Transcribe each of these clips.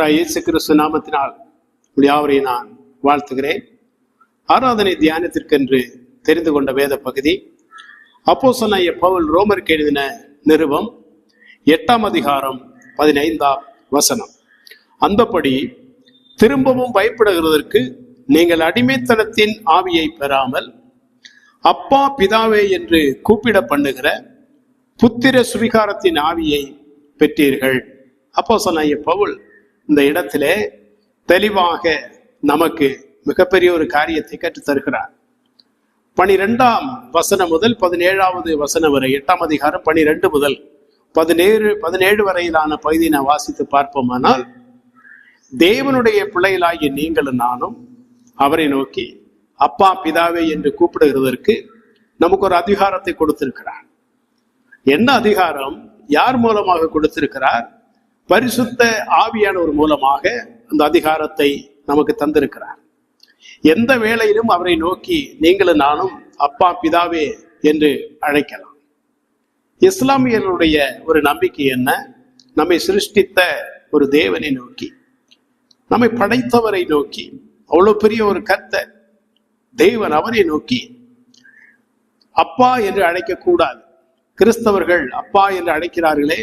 கர்த்தராகிய இயேசு கிறிஸ்து நாமத்தினால் யாவரை நான் வாழ்த்துகிறேன். ஆராதனை தியானத்திற்கென்று தெரிந்து கொண்ட வேத பகுதி அப்போஸ்தலனாகிய பவுல் ரோமருக்கு எழுதின நிருபம் 8ஆம் அதிகாரம் 15ஆம் வசனம். அந்தபடி திரும்பவும் பயப்படுகிறதற்கு நீங்கள் அடிமைத்தனத்தின் ஆவியை பெறாமல் அப்பா பிதாவே என்று கூப்பிட பண்ணுகிற புத்திர சுவிகாரத்தின் ஆவியை பெற்றீர்கள். அப்போஸ்தலனாகிய பவுல் இந்த இடத்திலே தெளிவாக நமக்கு மிகப்பெரிய ஒரு காரியத்தை கற்றுத் தருகிறார். 12ஆம் வசனம் முதல் 17ஆவது வசனம் வரை, 8ஆம் அதிகாரம் 12 முதல் 17 வரையிலான பகுதியை நான் வாசித்து பார்ப்போமானால், தேவனுடைய பிள்ளைகளாகிய நீங்களும் நானும் அவரை நோக்கி அப்பா பிதாவே என்று கூப்பிடுகிறதற்கு நமக்கு ஒரு அதிகாரத்தை கொடுத்திருக்கிறார். என்ன அதிகாரம்? யார் மூலமாக கொடுத்திருக்கிறார்? பரிசுத்த ஆவியானவர் மூலமாக அந்த அதிகாரத்தை நமக்கு தந்திருக்கிறார். எந்த வேளையிலும் அவரை நோக்கி நீங்களும் நானும் அப்பா பிதாவே என்று அழைக்கலாம். இஸ்லாமியர்களுடைய ஒரு நம்பிக்கை என்ன? நம்மை சிருஷ்டித்த ஒரு தேவனை நோக்கி, நம்மை படைத்தவரை நோக்கி, அவ்வளவு பெரிய ஒரு கர்த்தர் தேவன், அவரை நோக்கி அப்பா என்று அழைக்க கூடாது. கிறிஸ்தவர்கள் அப்பா என்று அழைக்கிறார்களே,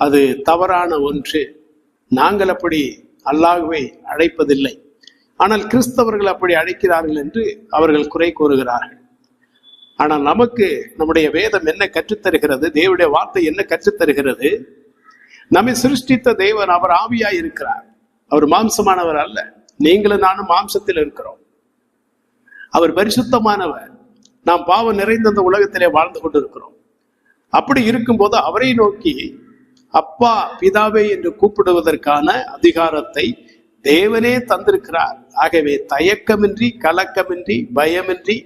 அது தவறான ஒன்று. நாங்கள் அப்படி அல்லாஹ்வை அழைப்பதில்லை, ஆனால் கிறிஸ்தவர்கள் அப்படி அழைக்கிறார்கள் என்று அவர்கள் குறை கூறுகிறார்கள். ஆனால் நமக்கு நம்முடைய வேதம் என்ன கற்றுத்தருகிறது? தேவனுடைய வார்த்தை என்ன கற்றுத்தருகிறது? நம்மை சிருஷ்டித்த தேவன் அவர் ஆவியாய் இருக்கிறார். அவர் மாம்சமானவர் அல்ல. நீங்களும் நானும் மாம்சத்தில் இருக்கிறோம். அவர் பரிசுத்தமானவர். நாம் பாவம் நிறைந்த அந்த உலகத்திலே வாழ்ந்து கொண்டிருக்கிறோம். அப்படி இருக்கும்போது அவரை நோக்கி அப்பா பிதாவே என்று கூப்பிடுவதற்கான அதிகாரத்தை தேவனே தந்திருக்கிறார். ஆகவே தயக்கமின்றி, கலக்கமின்றி, பயமின்றி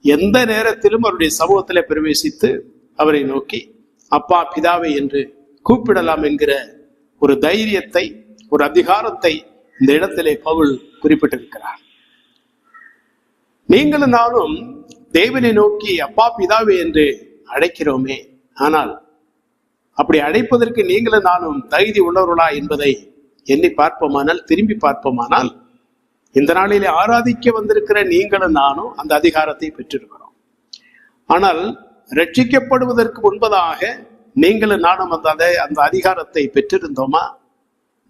எந்த நேரத்திலும் அவருடைய சமூகத்திலே பிரவேசித்து அவரை நோக்கி அப்பா பிதாவே என்று கூப்பிடலாம் என்கிற ஒரு தைரியத்தை, ஒரு அதிகாரத்தை இந்த இடத்திலே பவுல் குறிப்பிட்டிருக்கிறார். நீங்களும் நானும் தேவனை நோக்கி அப்பா பிதாவே என்று அழைக்கிறோமே, ஆனால் அப்படி அழைப்பதற்கு நீங்களும் நானும் தகுதி உள்ளவர்களா என்பதை எண்ணி பார்ப்போமானால், திரும்பி பார்ப்போமானால், இந்த நாளிலே ஆராதிக்க வந்திருக்கிற நீங்களும் நானும் அந்த அதிகாரத்தை பெற்றிருக்கிறோம். ஆனால் ரட்சிக்கப்படுவதற்கு முன்பதாக நீங்களும் நானும் அந்த அதிகாரத்தை பெற்றிருந்தோமா?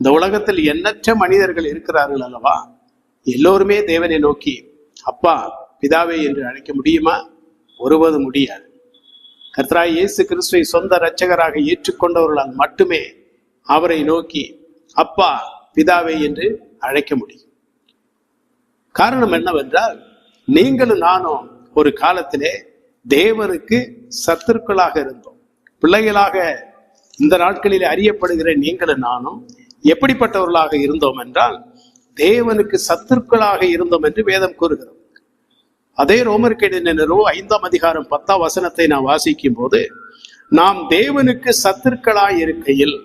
இந்த உலகத்தில் எண்ணற்ற மனிதர்கள் இருக்கிறார்கள் அல்லவா? எல்லோருமே தேவனை நோக்கி அப்பா பிதாவே என்று அழைக்க முடியுமா? ஒருவதும் முடியாது. கர்த்தராகிய இயேசு கிறிஸ்துவை சொந்த இரட்சகராக ஏற்றுக்கொண்டவர்களால் மட்டுமே அவரை நோக்கி அப்பா பிதாவே என்று அழைக்க முடியும். காரணம் என்னவென்றால், நீங்களும் நானும் ஒரு காலத்திலே தேவனுக்கு சத்துருக்களாக இருந்தோம். பிள்ளைகளாக இந்த நாட்களில் அறியப்படுகிற நீங்களும் நானும் எப்படிப்பட்டவர்களாக இருந்தோம் என்றால், தேவனுக்கு சத்துருக்களாக இருந்தோம் என்று வேதம் கூறுகிறது. அதே ரோமருக்கு எழுதின நிருபம் 5ஆம் அதிகாரம் 10ஆம் வசனத்தை நான் வாசிக்கும் போது, நாம் தேவனுக்கு சத்துருக்களாய் இருக்கையில்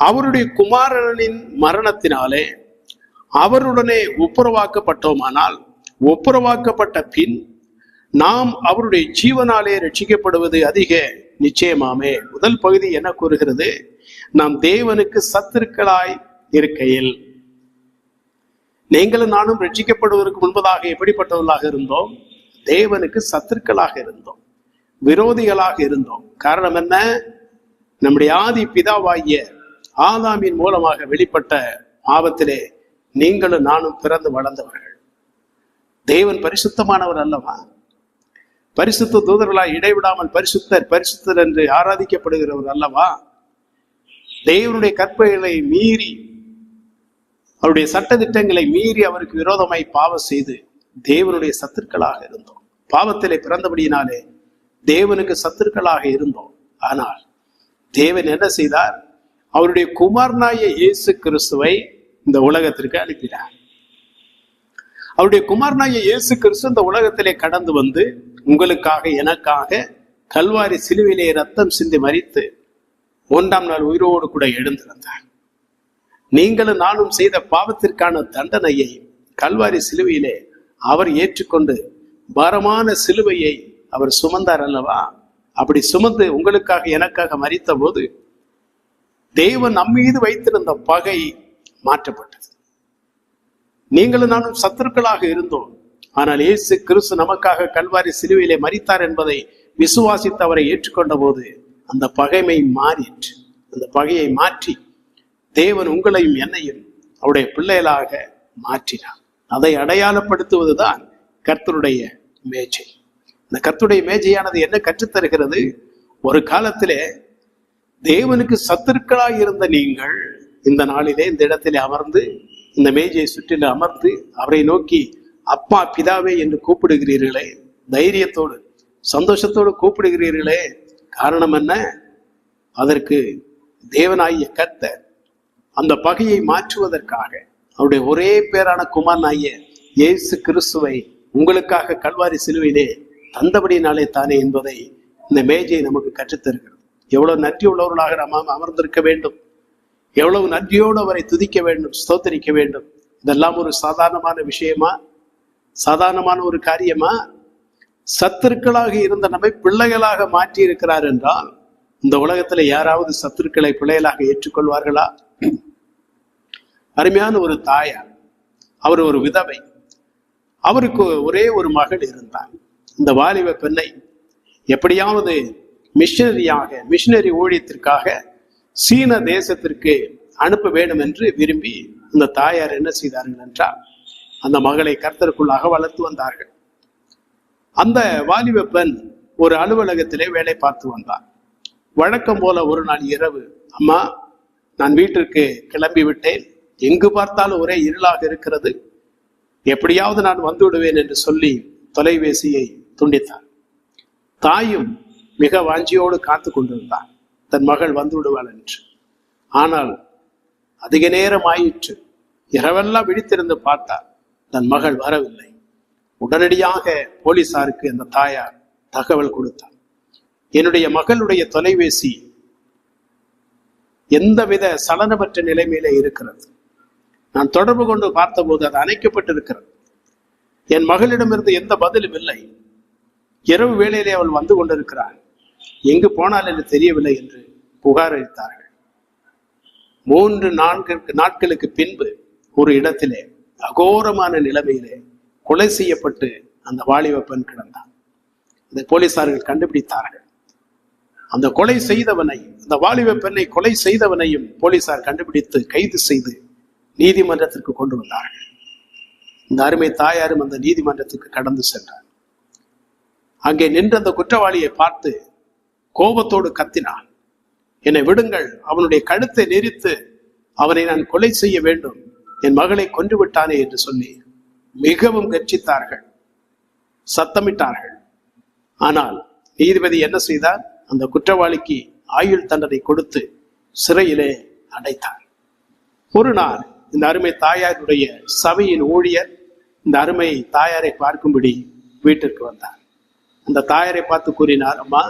அவருடைய குமாரனின் மரணத்தினாலே அவருடனே ஒப்புரவாக்கப்பட்டோமானால், ஒப்புரவாக்கப்பட்ட பின் நாம் அவருடைய ஜீவனாலே ரட்சிக்கப்படுவது அதிக நிச்சயமாமே. முதல் பகுதி என்ன கூறுகிறது? நாம் தேவனுக்கு சத்துருக்களாய் இருக்கையில். நீங்களும் நானும் ரட்சிக்கப்படுவதற்கு முன்பதாக எப்படிப்பட்டவர்களாக இருந்தோம்? தேவனுக்கு சத்துருக்களாக இருந்தோம், விரோதிகளாக இருந்தோம். காரணம் என்ன? நம்முடைய ஆதி பிதாவாகிய ஆதாமின் மூலமாக வெளிப்பட்ட பாவத்திலே நீங்களும் நானும் பிறந்து வளர்ந்தவர்கள். தேவன் பரிசுத்தமானவர் அல்லவா? பரிசுத்த தூதர்களாய் இடைவிடாமல் பரிசுத்தர் பரிசுத்தர் என்று ஆராதிக்கப்படுகிறவர் அல்லவா? தேவனுடைய கற்பனைகளை மீறி, அவருடைய சட்ட திட்டங்களை மீறி அவருக்கு விரோதமாய் பாவம் செய்து தேவனுடைய சத்துருக்களாக இருந்தோம். பாவத்திலே பிறந்தபடியினாலே தேவனுக்கு சத்துருக்களாக இருந்தோம். ஆனால் தேவன் என்ன செய்தார்? அவருடைய குமாரனாகிய இயேசு கிறிஸ்துவை இந்த உலகத்திற்கு அனுப்பினார். அவருடைய குமாரனாகிய இயேசு கிறிஸ்து இந்த உலகத்திலே கடந்து வந்து உங்களுக்காக எனக்காக கல்வாரி சிலுவையிலே ரத்தம் சிந்தி மரித்து 3ஆம் நாள் உயிரோடு கூட எழுந்திருந்தார். நீங்களும் நானும் செய்த பாவத்திற்கான தண்டனையை கல்வாரி சிலுவையிலே அவர் ஏற்றுக்கொண்டு பாரமான சிலுவையை அவர் சுமந்தார் அல்லவா? அப்படி சுமந்து உங்களுக்காக எனக்காக மரித்த போது தேவன் நம்மீது வைத்திருந்த பகை மாற்றப்பட்டது. நீங்களும் நானும் சத்துருக்களாக இருந்தோம். ஆனால் இயேசு கிறிஸ்து நமக்காக கல்வாரி சிலுவையிலே மரித்தார் என்பதை விசுவாசித்து அவரை ஏற்றுக்கொண்ட போது அந்த பகைமை மாறிற்று. அந்த பகையை மாற்றி தேவன் உங்களையும் என்னையும் அவருடைய பிள்ளைகளாக மாற்றினார். அதை அடையாளப்படுத்துவதுதான் கர்த்தருடைய மேஜை. இந்த கர்த்தருடைய மேஜையானது என்ன கற்றுத்தருகிறது? ஒரு காலத்திலே தேவனுக்கு சத்துருக்களாக இருந்த நீங்கள் இந்த நாளிலே இந்த இடத்திலே அமர்ந்து இந்த மேஜையை சுற்றில அமர்ந்து அவரை நோக்கி அப்பா பிதாவே என்று கூப்பிடுகிறீர்களே, தைரியத்தோடு சந்தோஷத்தோடு கூப்பிடுகிறீர்களே, காரணம் என்ன? அதற்கு தேவனாகிய கர்த்தர் அந்த பகையை மாற்றுவதற்காக அவருடைய ஒரே பேரான குமாரனாகிய இயேசு கிறிஸ்துவை உங்களுக்காக கல்வாரி சிலுவையிலே தந்தபடினாலே தானே என்பதை இந்த மேஜை நமக்கு கற்றுத்தருகிறது. எவ்வளவு நன்றி உள்ளவர்களாக நாம் அமர்ந்திருக்க வேண்டும், எவ்வளவு நன்றியோடு அவரை துதிக்க வேண்டும், ஸ்தோத்தரிக்க வேண்டும். இதெல்லாம் ஒரு சாதாரணமான விஷயமா? சாதாரணமான ஒரு காரியமா? சத்துருக்களாக இருந்த நம்மை பிள்ளைகளாக மாற்றி இருக்கிறார் என்றால் இந்த உலகத்துல யாராவது சத்துருக்களை பிள்ளைகளாக ஏற்றுக்கொள்வார்களா? அருமையான ஒரு தாயார், அவர் ஒரு விதவை, அவருக்கு ஒரே ஒரு மகள் இருந்தார். இந்த வாலிப பெண்ணை எப்படியாவது மிஷனரி ஊழியத்திற்காக சீன தேசத்திற்கு அனுப்ப வேண்டும் என்று விரும்பி இந்த தாயார் என்ன செய்தார்கள் என்றால் அந்த மகளை கர்த்தருக்குள்ளாக வளர்த்து வந்தார்கள். அந்த வாலிப பெண் ஒரு அலுவலகத்திலே வேலை பார்த்து வந்தார். வழக்கம் போல ஒரு நாள் இரவு, அம்மா நான் வீட்டிற்கு கிளம்பி விட்டேன், எங்கு பார்த்தாலும் ஒரே இருளாக இருக்கிறது, எப்படியாவது நான் வந்து விடுவேன் என்று சொல்லி தொலைபேசியை துண்டித்தார். தாயும் மிக வாஞ்சியோடு காத்து கொண்டிருந்தார் தன் மகள் வந்து விடுவாள் என்று. ஆனால் அதிக நேரம் ஆயிற்று. இரவெல்லாம் விழித்திருந்து பார்த்தார், தன் மகள் வரவில்லை. உடனடியாக போலீசாருக்கு அந்த தாயார் தகவல் கொடுத்தார். என்னுடைய மகளுடைய தொலைபேசி எந்தவித சலனமற்ற நிலைமையிலே இருக்கிறது, நான் தொடர்பு கொண்டு பார்த்தபோது அது அணைக்கப்பட்டிருக்கிறது, என் மகளிடமிருந்து எந்த பதிலும் இல்லை, இரவு வேளையிலே அவள் வந்து கொண்டிருக்கிறாள், எங்கு போனால் என்று தெரியவில்லை என்று புகார் அளித்தார்கள். 3-4 நாட்களுக்கு பின்பு ஒரு இடத்திலே அகோரமான நிலைமையிலே கொலை செய்யப்பட்டு அந்த வாலிப பெண் கிடந்தார். இதை போலீசார்கள் கண்டுபிடித்தார்கள். அந்த கொலை செய்தவனை, அந்த வாலிப பெண்ணை கொலை செய்தவனையும் போலீசார் கண்டுபிடித்து கைது செய்து நீதிமன்றத்திற்கு கொண்டு வந்தார்கள். இந்த அருமை தாயாரும் அந்த நீதிமன்றத்துக்கு கடந்து சென்றார். அங்கே நின்ற அந்த குற்றவாளியை பார்த்து கோபத்தோடு கத்தினான், என்னை விடுங்கள், அவனுடைய கழுத்தை நெரித்து அவனை நான் கொலை செய்ய வேண்டும், என் மகளை கொன்று விட்டானே என்று சொல்லி மிகவும் கர்ஜித்தார்கள், சத்தமிட்டார்கள். ஆனால் நீதிபதி என்ன செய்தார்? அந்த குற்றவாளிக்கு ஆயுள் தண்டனை கொடுத்து சிறையிலே அடைத்தார். ஒரு நாள் இந்த அருமை தாயாருடைய சபையின் ஊழியர் இந்த அருமை தாயாரை பார்க்கும்படி வீட்டிற்கு வந்தார். அந்த தாயாரை பார்த்து கூறினார், அம்மா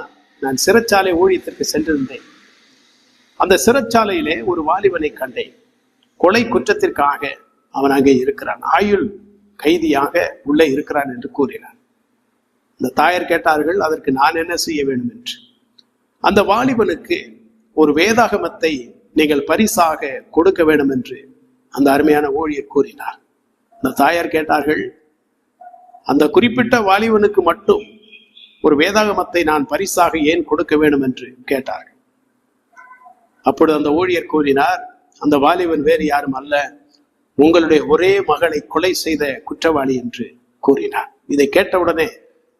நான் சிறைச்சாலை ஊழியத்திற்கு சென்றிருந்தேன், அந்த சிறைச்சாலையிலே ஒரு வாலிபனை கண்டேன், கொலை குற்றத்திற்காக அவன் அங்கே இருக்கிறான், ஆயுள் கைதியாக உள்ளே இருக்கிறான் என்று கூறினார். இந்த தாயார் கேட்டார்கள், அதற்கு நான் என்ன செய்ய வேண்டும் என்று. அந்த வாலிபனுக்கு ஒரு வேதாகமத்தை நீங்கள் பரிசாக கொடுக்க வேண்டும் என்று அந்த அருமையான ஊழியர் கூறினார். அந்த தாயார் கேட்டார்கள், அந்த குறிப்பிட்ட வாலிபனுக்கு மட்டும் ஒரு வேதாகமத்தை நான் பரிசாக ஏன் கொடுக்க வேண்டும் என்று கேட்டார்கள். அப்பொழுது அந்த ஊழியர் கூறினார், அந்த வாலிபன் வேறு யாரும் அல்ல, உங்களுடைய ஒரே மகளை கொலை செய்த குற்றவாளி என்று கூறினார். இதை கேட்டவுடனே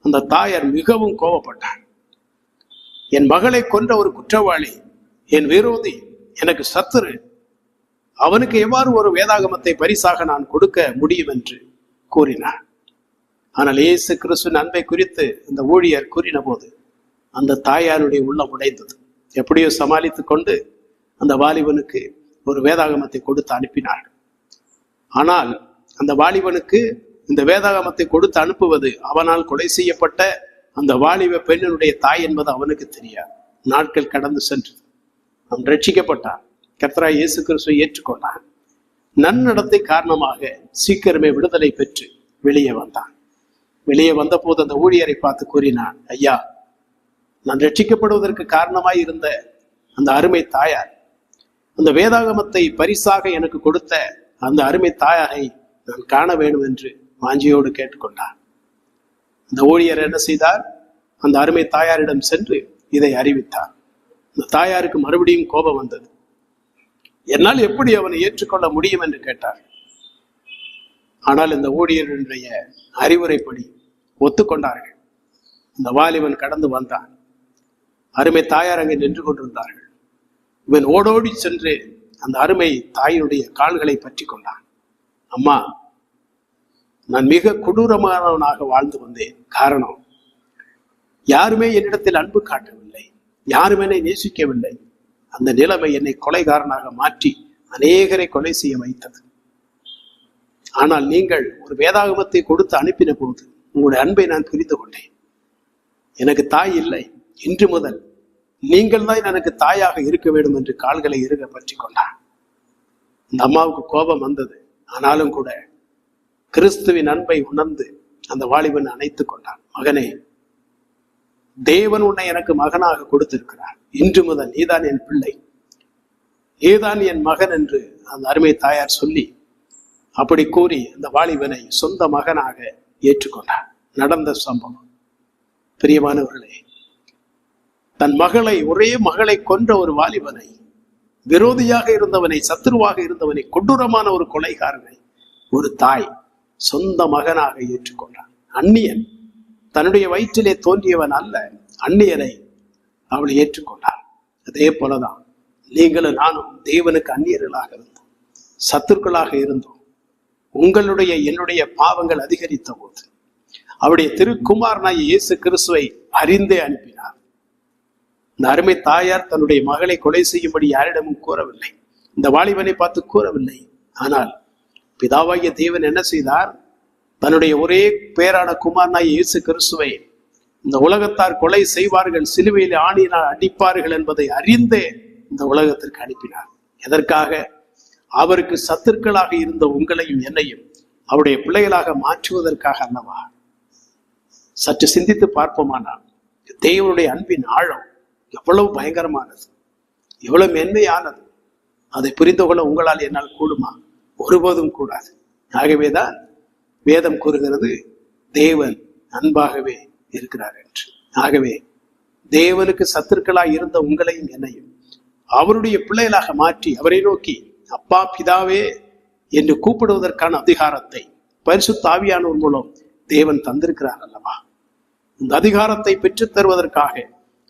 அந்த தாயார் மிகவும் கோபப்பட்டார். என் மகளை கொன்ற ஒரு குற்றவாளி என் விரோதி, எனக்கு சத்துரு, அவனுக்கு எவ்வாறு ஒரு வேதாகமத்தை பரிசாக நான் கொடுக்க முடியும் என்று கூறினார். ஆனால் இயேசு கிறிஸ்துவின் அன்பை குறித்து இந்த ஊழியர் கூறின போது அந்த தாயாருடைய உள்ளம் உடைந்தது. எப்படியோ சமாளித்துக் கொண்டு அந்த வாலிபனுக்கு ஒரு வேதாகமத்தை கொடுத்து அனுப்பினார்கள். ஆனால் அந்த வாலிபனுக்கு இந்த வேதாகமத்தை கொடுத்து அனுப்புவது அவனால் கொலை செய்யப்பட்ட அந்த வாலிப பெண்ணினுடைய தாய் என்பது அவனுக்கு தெரியாது. நாட்கள் கடந்து சென்று அவன் ரட்சிக்கப்பட்டான், கர்த்தராகிய இயேசு கிறிஸ்துவை ஏற்றுக்கொண்டான். நன்னடத்தை காரணமாக சீக்கிரமே விடுதலை பெற்று வெளியே வந்தான். வெளியே வந்த போது அந்த ஊழியரை பார்த்து கூறினான், ஐயா, நான் ரட்சிக்கப்படுவதற்கு காரணமாய் இருந்த அந்த அருமை தாயார் அந்த வேதாகமத்தை பரிசாக எனக்கு கொடுத்த அந்த அருமை தாயாரை நான் காண வேண்டும் என்று வாஞ்சியோடு கேட்டுக்கொண்டார். அந்த ஊழியர் என்ன செய்தார்? அந்த அருமை தாயாரிடம் சென்று இதை அறிவித்தார். அந்த தாயாருக்கு மறுபடியும் கோபம் வந்தது. என்னால் எப்படி அவனை ஏற்றுக்கொள்ள முடியும் என்று கேட்டார். ஆனால் இந்த ஊழியருடைய அறிவுரைப்படி ஒத்துக்கொண்டார்கள். இந்த வாலிபன் கடந்து வந்தான். அருமை தாயார் அங்கே நின்று கொண்டிருந்தார்கள். இவன் ஓடோடி சென்று அந்த அருமை தாயினுடைய கால்களை பற்றி கொண்டான். அம்மா, நான் மிக கொடூரமானவனாக வாழ்ந்து வந்தேன். காரணம், யாருமே என்னிடத்தில் அன்பு காட்டவில்லை, யாருமே என்னை நேசிக்கவில்லை. அந்த நிலைமை என்னை கொலைகாரனாக மாற்றி அநேகரை கொலை செய்ய வைத்தது. ஆனால் நீங்கள் ஒரு வேதாகமத்தை கொடுத்து அனுப்பின போது உங்களுடைய அன்பை நான் புரிந்து கொண்டேன். எனக்கு தாய் இல்லை, இன்று முதல் நீங்கள் தான் எனக்கு தாயாக இருக்க வேண்டும் என்று கால்களை இறுக பற்றி கொண்டான். இந்த அம்மாவுக்கு கோபம் வந்தது. ஆனாலும் கூட கிறிஸ்துவின் அன்பை உணர்ந்து அந்த வாலிபன் அணைத்துக் கொண்டான். மகனே, தேவன் உன்னை எனக்கு மகனாக கொடுத்திருக்கிறார். இன்று முதல் நீதான் என் பிள்ளை, நீதான் என் மகன் என்று அந்த அருமை தாயார் சொல்லி அப்படி கூறி அந்த வாலிபனை சொந்த மகனாக ஏற்றுக்கொண்டார். நடந்த சம்பவம். பிரியமானவர்களே, தன் மகளை, ஒரே மகளை கொன்ற ஒரு வாலிபனை, விரோதியாக இருந்தவனை, சத்துருவாக இருந்தவனை, கொடூரமான ஒரு கொலைகாரனை ஒரு தாய் சொந்த மகனாக ஏற்றுக்கொண்டார். அந்நியன், தன்னுடைய வயிற்றிலே தோன்றியவன் அல்ல, அந்நியனை அவளை ஏற்றுக்கொண்டார். அதே போலதான் நீங்களும் நானும் தேவனுக்கு அந்நியர்களாக இருந்தோம், சத்துருக்களாக இருந்தோம். உங்களுடைய என்னுடைய பாவங்கள் அதிகரித்த போது அவருடைய திருக்குமாரனாகிய இயேசு கிறிஸ்துவை அறிந்தே அனுப்பினார். இந்த அருமை தாயார் தன்னுடைய மகளை கொலை செய்யும்படி யாரிடமும் கூறவில்லை, இந்த வாலிபனை பார்த்து கூறவில்லை. ஆனால் பிதாவாகிய தேவன் என்ன செய்தார்? தன்னுடைய ஒரே பேரான குமாரனாகிய இயேசு கிறிஸ்துவை இந்த உலகத்தார் கொலை செய்வார்கள், சிலுவையில் ஆணியினால் அடிப்பார்கள் என்பதை அறிந்தே இந்த உலகத்திற்கு அனுப்பினார். எதற்காக? அவருக்கு சத்துருக்களாக இருந்த உங்களையும் என்னையும் அவருடைய பிள்ளைகளாக மாற்றுவதற்காக அல்லவா? சற்று சிந்தித்து பார்ப்போமானால் தேவனுடைய அன்பின் ஆழம் எவ்வளவு பயங்கரமானது, எவ்வளவு மென்மையானது. அதை புரிந்து கொள்ள உங்களால் என்னால் கூடுமா? ஒருபோதும் கூடாது. ஆகவேதான் வேதம் கூறுகிறது தேவன் அன்பாகவே இருக்கிறார் என்று. ஆகவே தேவனுக்கு சத்துருக்களாய் இருந்த உங்களையும் என்னையும் அவருடைய பிள்ளைகளாக மாற்றி அவரை நோக்கி அப்பா பிதாவே என்று கூப்பிடுவதற்கான அதிகாரத்தை பரிசுத்த ஆவியானவர் மூலம் தேவன் தந்திருக்கிறார் அல்லவா? இந்த அதிகாரத்தை பெற்றுத் தருவதற்காக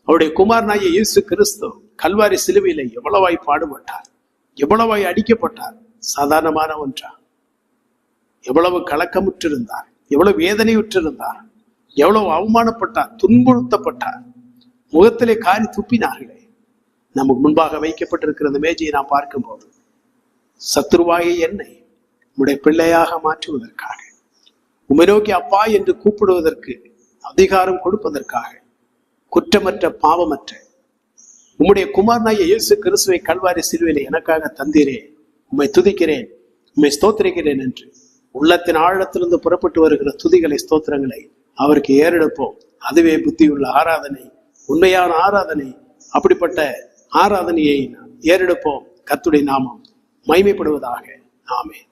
அவருடைய குமாரனாகிய இயேசு கிறிஸ்து கல்வாரி சிலுவையிலே எவ்வளவாய் பாடுபட்டார், எவ்வளவாய் அடிக்கப்பட்டார். சாதாரணமான ஒன்றா? எவ்வளவு கலக்கமுற்றிருந்தார், எவ்வளவு வேதனையுற்றிருந்தார், எவ்வளவு அவமானப்பட்டார், துன்புறுத்தப்பட்டார், முகத்திலே காரி துப்பினார்களே. நமக்கு முன்பாக வைக்கப்பட்டிருக்கிற அந்த மேஜையை நாம் பார்க்கும்போது சத்துருவாகிய என்னை உம்முடைய பிள்ளையாக மாற்றுவதற்காக, உம்மை நோக்கி அப்பா என்று கூப்பிடுவதற்கு அதிகாரம் கொடுப்பதற்காக, குற்றமற்ற பாவமற்ற உம்முடைய குமாரனாகிய இயேசு கிறிஸ்துவை கல்வாரி சிலுவையிலே எனக்காக தந்தீரே, உம்மை துதிக்கிறேன், உம்மை ஸ்தோத்திரிக்கிறேன் என்று உள்ளத்தின் ஆழத்திலிருந்து புறப்பட்டு வருகிற துதிகளை, ஸ்தோத்திரங்களை அவருக்கு ஏறெடுப்போம். அதுவே புத்தியுள்ள ஆராதனை, உண்மையான ஆராதனை. அப்படிப்பட்ட ஆராதனையை ஏறெடுப்போம். கர்த்தருடைய நாமம் மகிமைப்படுவதாக. ஆமென்.